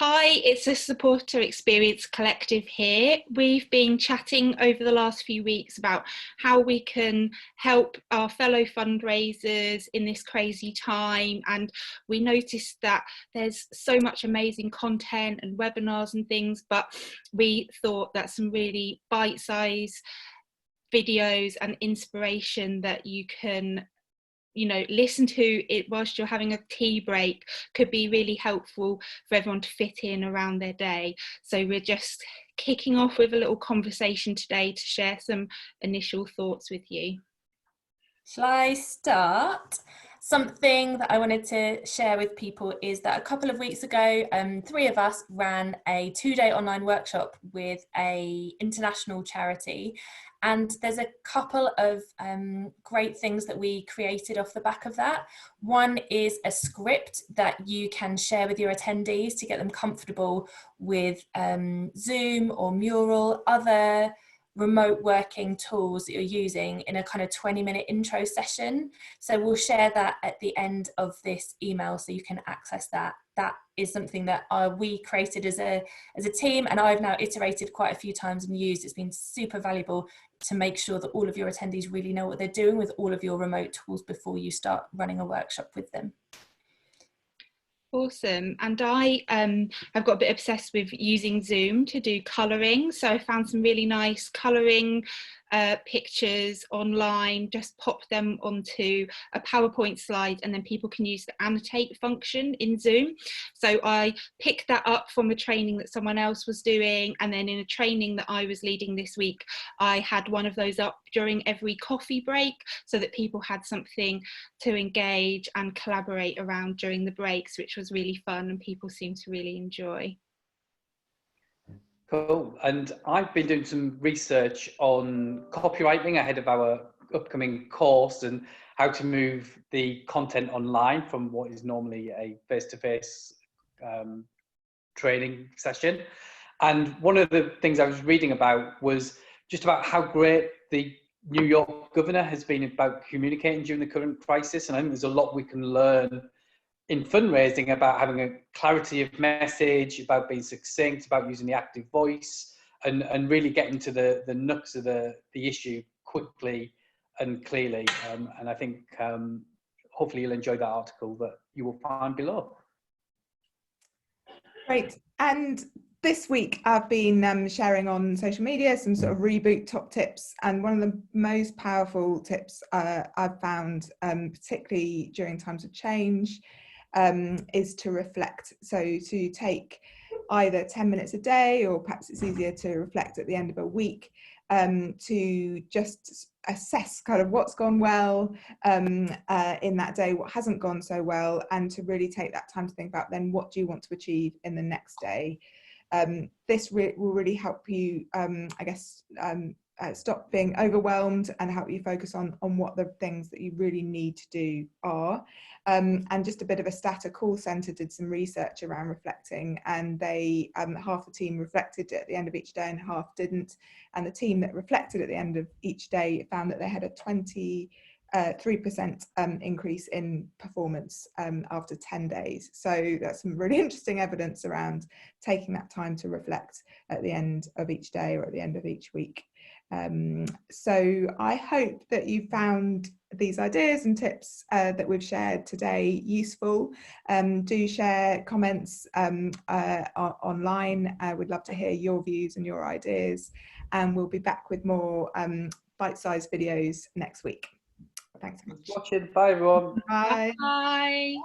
Hi, it's the Supporter Experience Collective here. We've been chatting over the last few weeks about how we can help our fellow fundraisers in this crazy time, and we noticed that there's so much amazing content and webinars and things, but we thought that some really bite-sized videos and inspiration that you can listen to it whilst you're having a tea break could be really helpful for everyone to fit in around their day. So we're just kicking off with a little conversation today to share some initial thoughts with you. Shall I start? Something that I wanted to share with people is that a couple of weeks ago, 3 of us ran a 2-day online workshop with an international charity. And there's a couple of great things that we created off the back of that. One is a script that you can share with your attendees to get them comfortable with Zoom or Mural, other remote working tools that you're using in a kind of 20-minute intro session. So we'll share that at the end of this email so you can access that. That is something that we created as a team, and I've now iterated quite a few times and used. It's been super valuable to make sure that all of your attendees really know what they're doing with all of your remote tools before you start running a workshop with them. Awesome. And I have got a bit obsessed with using Zoom to do colouring. So I found some really nice colouring pictures online, just pop them onto a PowerPoint slide, and then people can use the annotate function in Zoom. So I picked that up from a training that someone else was doing, and then in a training that I was leading this week, I had one of those up during every coffee break so that people had something to engage and collaborate around during the breaks, which was really fun and people seemed to really enjoy. Cool. And I've been doing some research on copywriting ahead of our upcoming course and how to move the content online from what is normally a face-to-face training session. And one of the things I was reading about was just about how great the New York governor has been about communicating during the current crisis. And I think there's a lot we can learn in fundraising about having a clarity of message, about being succinct, about using the active voice, and really getting to the nux of the issue quickly and clearly. And I think hopefully you'll enjoy that article that you will find below. Great. And this week I've been sharing on social media some sort of reboot top tips, and one of the most powerful tips I've found, particularly during times of change, is to reflect. So to take either 10 minutes a day, or perhaps it's easier to reflect at the end of a week, to just assess kind of what's gone well in that day, what hasn't gone so well, and to really take that time to think about then what do you want to achieve in the next day. This will really help you, I guess, stop being overwhelmed and help you focus on what the things that you really need to do are. And just a bit of a stat, a call centre did some research around reflecting, and they half the team reflected at the end of each day and half didn't. And the team that reflected at the end of each day found that they had a 23% increase in performance after 10 days. So that's some really interesting evidence around taking that time to reflect at the end of each day or at the end of each week. So I hope that you found these ideas and tips that we've shared today useful. Do share comments online. We'd love to hear your views and your ideas, and we'll be back with more bite-sized videos next week. Thanks so much. Watching. Bye everyone. Bye. Bye.